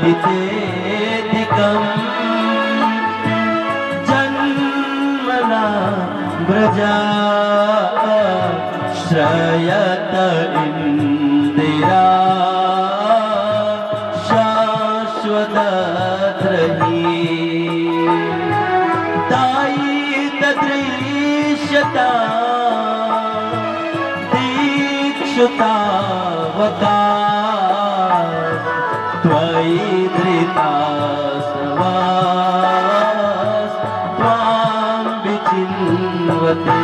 पितेधिकम् जन्मना व्रजा श्रयत इंदिरा शाश्वतत्रयी दायितदृश्यता दीक्षुतावता त्वयि धृता सवास त्वां विचिन्वते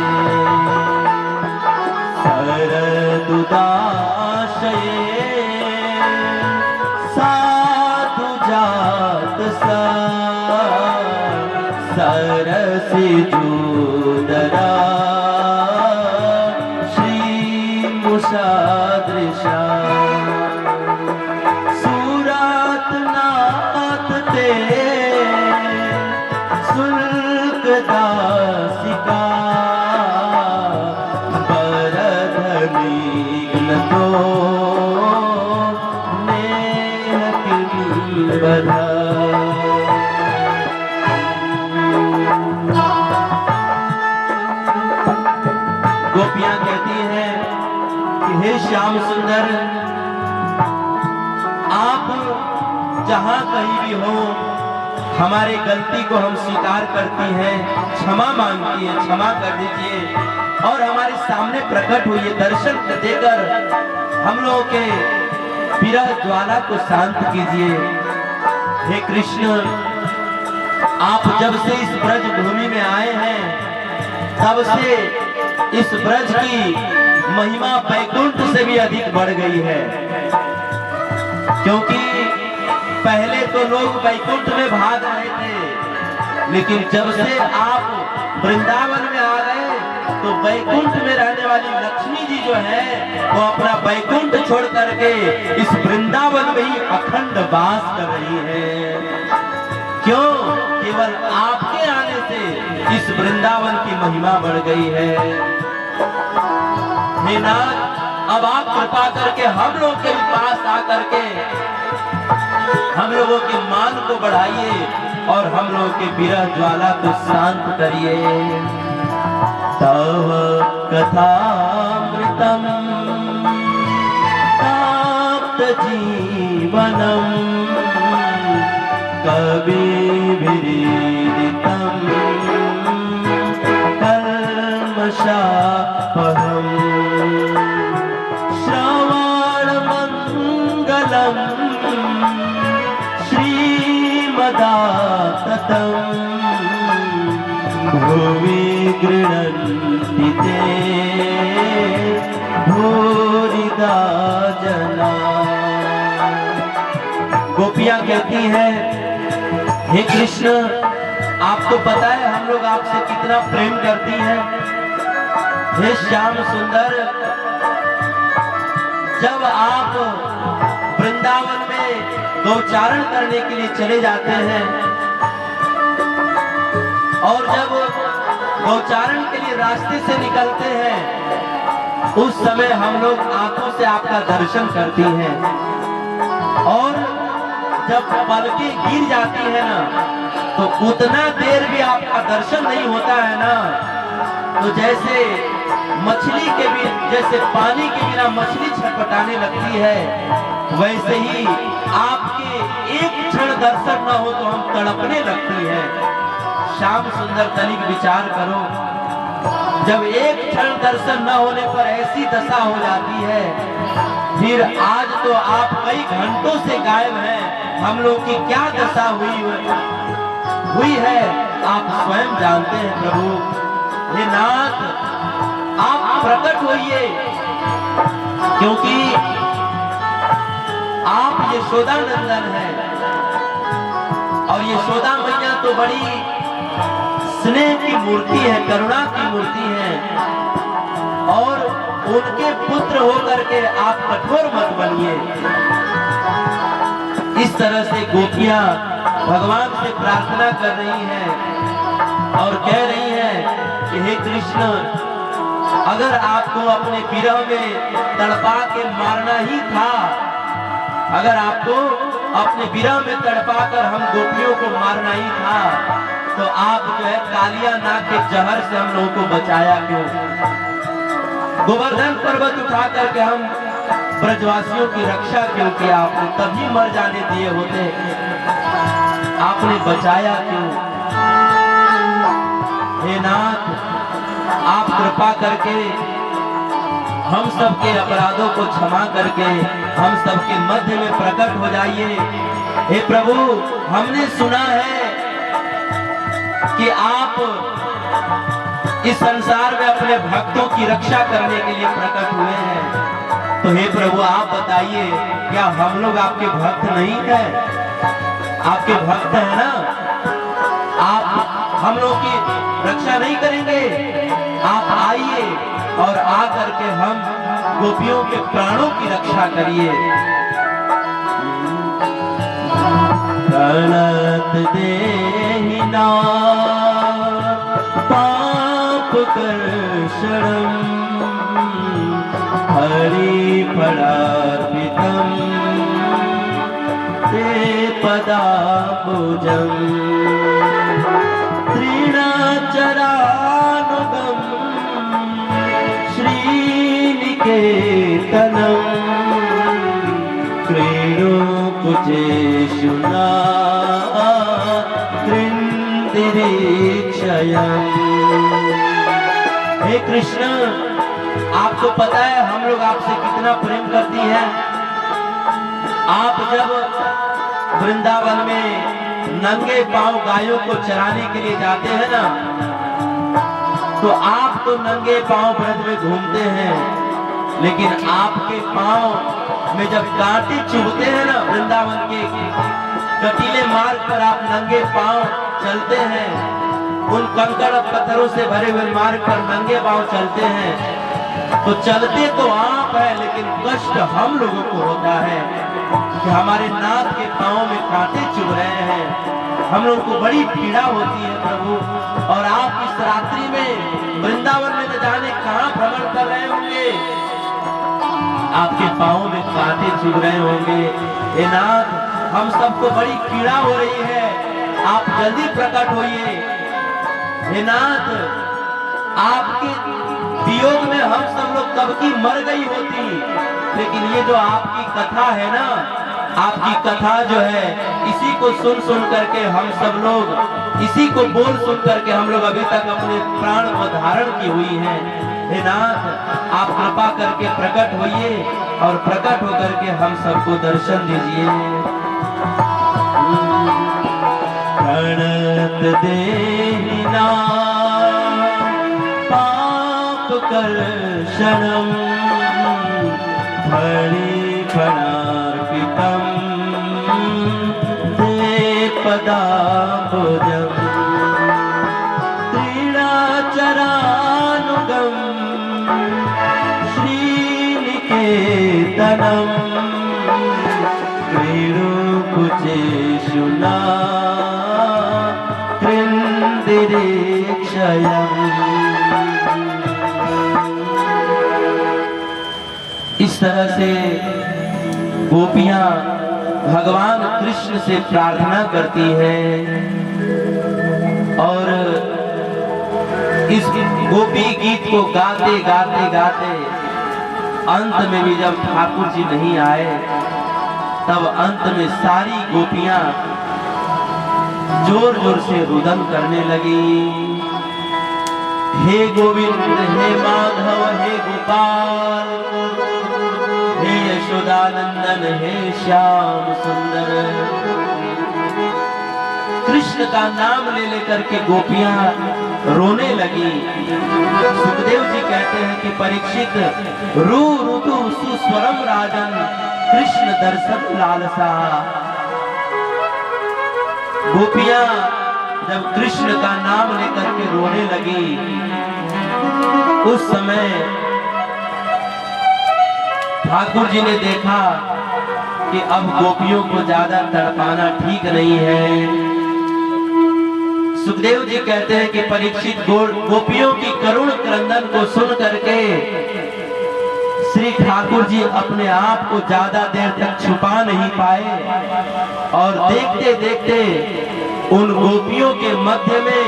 शरदुदाशये साधु जात सा सरसिजूदरा श्रीमुषादृशा सुरातनाथ ते शुल्कदासिका गोपियां कहती हैं कि हे श्याम सुंदर, आप जहां कहीं भी हो हमारे गलती को हम स्वीकार करती हैं, क्षमा मांगती हैं, क्षमा कर दीजिए और हमारे सामने प्रकट हुई दर्शन देकर हम लोगों के विरह ज्वाला को शांत कीजिए। हे कृष्ण, आप जब से इस ब्रज भूमि में आए हैं तब से इस ब्रज की महिमा वैकुंठ से भी अधिक बढ़ गई है, क्योंकि पहले तो लोग वैकुंठ में भाग रहे थे, लेकिन जब से आप वृंदावन में आ गए तो वैकुंठ में रहने वाली लक्ष्मी जी जो है वो अपना वैकुंठ छोड़ करके इस वृंदावन में ही अखंड वास कर रही है। क्यों? केवल आपके आने से इस वृंदावन की महिमा बढ़ गई है। हे नाथ, अब आप कृपा करके हम लोग के पास आकर के हम लोगों के मान को बढ़ाइए और हम लोगों के विरह ज्वाला को शांत करिए। तव कथामृतम ताप्त जीवनम कविभिरीडितम कल्मषापहम् श्रवणमङ्गलम् श्रीमदाततम् भुवि गृह्णन्ति ते भूरिदा जना। गोपियां कहती हैं, हे कृष्ण, आपको पता है हम लोग आपसे कितना प्रेम करती हैं। हे श्याम सुंदर, जब आप वृंदावन में गौचारण करने के लिए चले जाते हैं और जब गौचारण के लिए रास्ते से निकलते हैं उस समय हम लोग आंखों से आपका दर्शन करती हैं और जब पलकें गिर जाती है ना तो उतना देर भी आपका दर्शन नहीं होता है ना, तो जैसे मछली के भी जैसे पानी के बिना मछली छटपटाने लगती है, वैसे ही आपके एक क्षण दर्शन न हो तो हम तड़पने लगती है। श्याम सुंदर, तनिक विचार करो, जब एक क्षण दर्शन न होने पर ऐसी दशा हो जाती है, फिर आज तो आप कई घंटों से गायब हैं, हम लोग की क्या दशा हुई है आप स्वयं जानते हैं प्रभु। हे नाथ, आप प्रकट होइए, क्योंकि आप यशोदा नंदन हैं और यशोदा मैया तो बड़ी स्नेह की मूर्ति है, करुणा की मूर्ति है और उनके पुत्र होकर के आप कठोर मत बनिए। इस तरह से गोपियां भगवान से प्रार्थना कर रही हैं और कह रही हैं कि हे कृष्ण, अगर आपको अपने विरह में तड़पा के मारना ही था, अगर आपको अपने विरह में तड़पाकर हम गोपियों को मारना ही था, तो आप जो है कालिया नाग के जहर से हम लोगों को बचाया क्यों? गोवर्धन पर्वत उठा करके हम ब्रजवासियों की रक्षा क्यों किया? आपने तभी मर जाने दिए होते, आपने बचाया क्यों? हे नाथ, आप कृपा करके हम सबके अपराधों को क्षमा करके हम सबके मध्य में प्रकट हो जाइए। हे प्रभु, हमने सुना है कि आप इस संसार में अपने भक्तों की रक्षा करने के लिए प्रकट हुए हैं, तो हे प्रभु आप बताइए, क्या हम लोग आपके भक्त नहीं हैं? आपके भक्त हैं ना? आप हम लोग की रक्षा नहीं करेंगे? आप आइए और आकर के हम गोपियों के प्राणों की रक्षा करिए। प्रणत देहिना पाप कर्षणम हरि परार्पितम ते पदाम्बुजम तृणाचरानुगम श्रीनिकेतनम क्रीडोकुचेषु नात्रिन्दिरीक्षयम्। हे कृष्ण, आपको पता है हम लोग आपसे कितना प्रेम करती हैं। आप जब वृंदावन में नंगे पांव गायों को चराने के लिए जाते हैं ना, तो आप तो नंगे पांव व्रत में घूमते हैं, लेकिन आपके पांव में जब कांटे चुभते हैं ना, वृंदावन के कटीले मार्ग पर आप नंगे पांव चलते हैं, उन कंकड़ पत्थरों से भरे हुए मार्ग पर नंगे पांव चलते हैं, तो चलते तो आप है, लेकिन कष्ट हम लोगों को होता है कि हमारे नाथ के पांव में कांटे चुभ रहे हैं। हम लोगों को बड़ी पीड़ा होती है प्रभु। और आप इस रात्रि में वृंदावन में न जाने कहां भ्रमण कर रहे होंगे, आपके पांव में कांटे चुभ रहे होंगे। हे नाथ, हम सबको बड़ी पीड़ा हो रही है, आप जल्दी प्रकट होइए। हे नाथ, आपके वियोग में हम सब लोग कब की मर गई होती, लेकिन ये जो आपकी कथा है ना, आपकी कथा जो है, इसी को सुन सुन करके हम सब लोग, इसी को बोल सुन करके हम लोग अभी तक अपने प्राण को धारण की हुई हैं। हे नाथ, आप कृपा करके प्रकट होइए और प्रकट होकर के हम सबको दर्शन दीजिए। प्रणत देहिना पाप कर्षणम हरि परार्पितम ते पदाम्बुजम तृणाचरानुगम श्रीनिकेतनम क्रीडोकुचेषु नात्रिन्दिरीक्षयम्। इस तरह से गोपियां भगवान कृष्ण से प्रार्थना करती हैं, और इस गोपी गीत को गाते गाते गाते अंत में भी जब ठाकुर जी नहीं आए, तब अंत में सारी गोपियां जोर जोर से रुदन करने लगी। हे गोविंद, हे माधव, हे गोपाल, हे यशोदानंदन, हे श्याम सुंदर। कृष्ण का नाम ले लेकर के गोपियां रोने लगी। सुखदेव जी कहते हैं कि परीक्षित, रू ऋतु सुस्वरम राजन कृष्ण दर्शन लालसा। गोपियां जब कृष्ण का नाम लेकर के रोने लगी, उस समय ठाकुर जी ने देखा कि अब गोपियों को ज्यादा तड़पाना ठीक नहीं है। सुखदेव जी कहते हैं कि परीक्षित गोपियों की करुण क्रंदन को सुन करके श्री ठाकुर जी अपने आप को ज्यादा देर तक छुपा नहीं पाए और देखते देखते उन गोपियों के मध्य में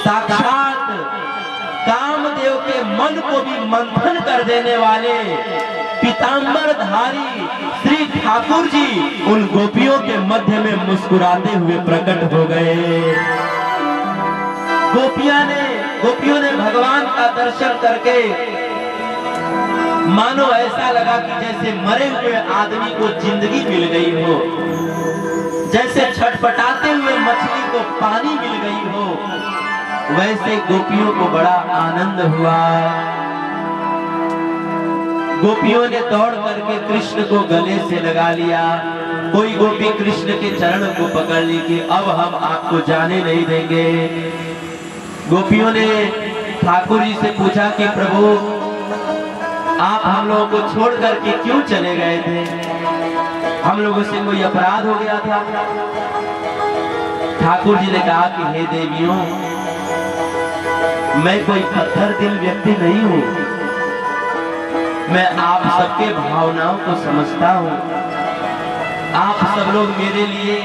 साक्षात कामदेव के मन को भी मंथन कर देने वाले पीतांबरधारी श्री ठाकुर जी उन गोपियों के मध्य में मुस्कुराते हुए प्रकट हो गए। गोपियों ने भगवान का दर्शन करके मानो ऐसा लगा कि जैसे मरे हुए आदमी को जिंदगी मिल गई हो, जैसे छटपटाते हुए मछली को पानी मिल गई हो, वैसे गोपियों को बड़ा आनंद हुआ। गोपियों ने दौड़ करके कृष्ण को गले से लगा लिया। कोई गोपी कृष्ण के चरण को पकड़ ली कि अब हम आपको जाने नहीं देंगे। गोपियों ने ठाकुर जी से पूछा कि प्रभु आप हम लोगों को छोड़ करके क्यों चले गए थे? हम लोगों से कोई अपराध हो गया था? ठाकुर जी ने कहा कि हे देवियों, मैं कोई पत्थर दिल व्यक्ति नहीं हूं, मैं आप सबके भावनाओं को समझता हूं। आप सब लोग मेरे लिए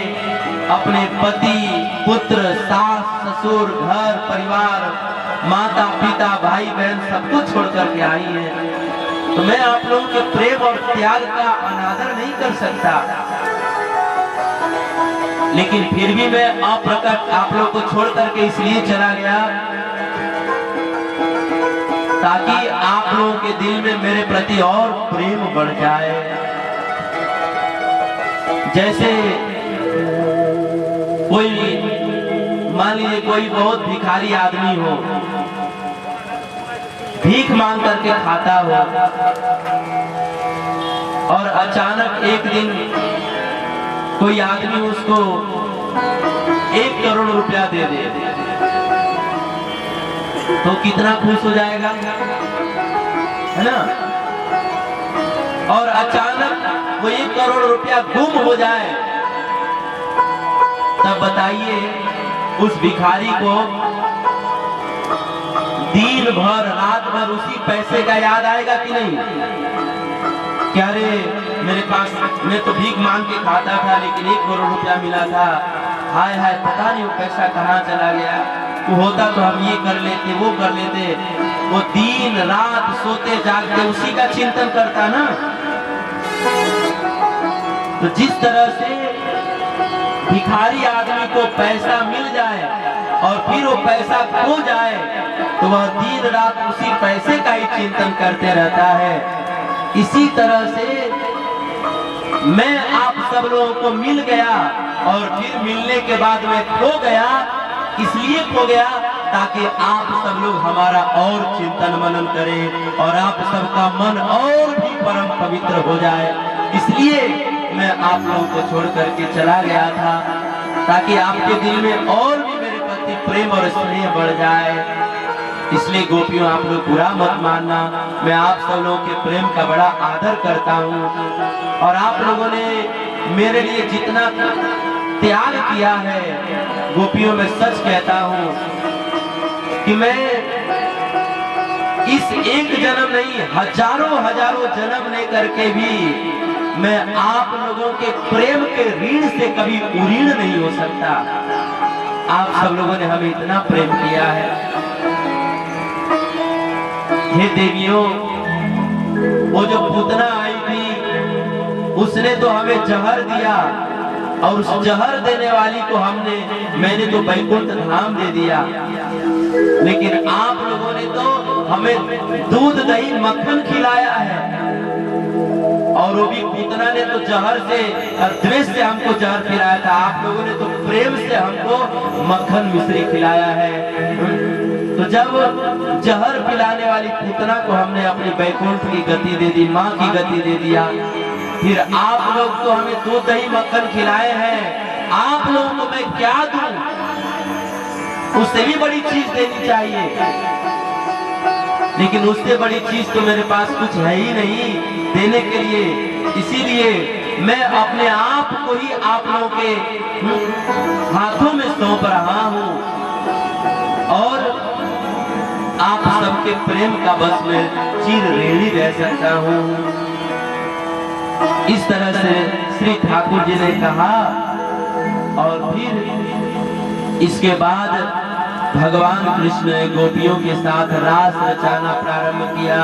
अपने पति, पुत्र, सास, ससुर, घर परिवार, माता पिता, भाई बहन सबको छोड़ करके आई हैं, तो मैं आप लोगों के प्रेम और त्याग का अनादर नहीं कर सकता। लेकिन फिर भी मैं अप्रकट आप लोगों को छोड़ करके इसलिए चला गया ताकि आप लोगों के दिल में मेरे प्रति और प्रेम बढ़ जाए। जैसे कोई मान लीजिए कोई बहुत भिखारी आदमी हो, भीख मांग करके खाता हो और अचानक एक दिन कोई आदमी उसको 1 करोड़ रुपया दे दे, तो कितना खुश हो जाएगा, है ना? और अचानक वो 1 करोड़ रुपया गुम हो जाए, तब बताइए उस भिखारी को दिन भर रात भर उसी पैसे का याद आएगा कि नहीं? क्या रे मेरे पास, मैं तो भीख मांग के खाता था लेकिन 1 करोड़ रुपया मिला था, हाय हाय पता नहीं वो पैसा कहाँ चला गया, वो होता तो हम ये कर लेते वो कर लेते। वो दिन रात सोते जागते उसी का चिंतन करता ना। तो जिस तरह से भिखारी आदमी को पैसा मिल जाए और फिर वो पैसा खो जाए तो वह दिन रात उसी पैसे का ही चिंतन करते रहता है, इसी तरह से मैं आप सब लोगों को मिल गया और फिर मिलने के बाद में खो गया। इसलिए खो गया ताकि आप सब लोग हमारा और चिंतन मनन करें और आप सबका मन और भी परम पवित्र हो जाए। इसलिए मैं आप लोगों को छोड़ करके चला गया था ताकि आपके दिल में और भी मेरे प्रति प्रेम और स्नेह बढ़ जाए। इसलिए गोपियों आप लोग बुरा मत मानना, मैं आप सब लोगों के प्रेम का बड़ा आदर करता हूँ और आप लोगों ने मेरे लिए जितना त्याग किया है, गोपियों में सच कहता हूँ कि मैं इस एक जन्म नहीं हजारों हजारों जन्म लेकर के भी मैं आप लोगों के प्रेम के ऋण से कभी उऋण नहीं हो सकता। आप सब लोगों ने हमें इतना प्रेम किया है। हे देवियों, वो जो पूतना आई थी उसने तो हमें जहर दिया और उस जहर देने वाली को मैंने तो बैकुंठ धाम दे दिया, लेकिन आप लोगों ने तो हमें दूध दही मक्खन खिलाया है और वो भी पूतना ने तो जहर से द्वेष से हमको जहर खिलाया था, आप लोगों ने तो प्रेम से हमको मक्खन मिश्री खिलाया है। तो जब जहर पिलाने वाली पूतना को हमने अपनी बैकुंठ की गति दे दी, माँ की गति दे दिया, फिर आप लोग तो हमें दूध दही मक्खन खिलाए हैं, आप लोगों को मैं क्या दूं? उससे भी बड़ी चीज देनी चाहिए, लेकिन उससे बड़ी चीज तो मेरे पास कुछ है ही नहीं देने के लिए। इसीलिए मैं अपने आप को ही आप लोगों के हाथों में सौंप रहा हूं और आप सबके प्रेम का बस में चिर ऋणी रह सकता हूँ। इस तरह से श्री ठाकुर जी ने कहा और फिर इसके बाद भगवान कृष्ण ने गोपियों के साथ रास रचाना प्रारंभ किया।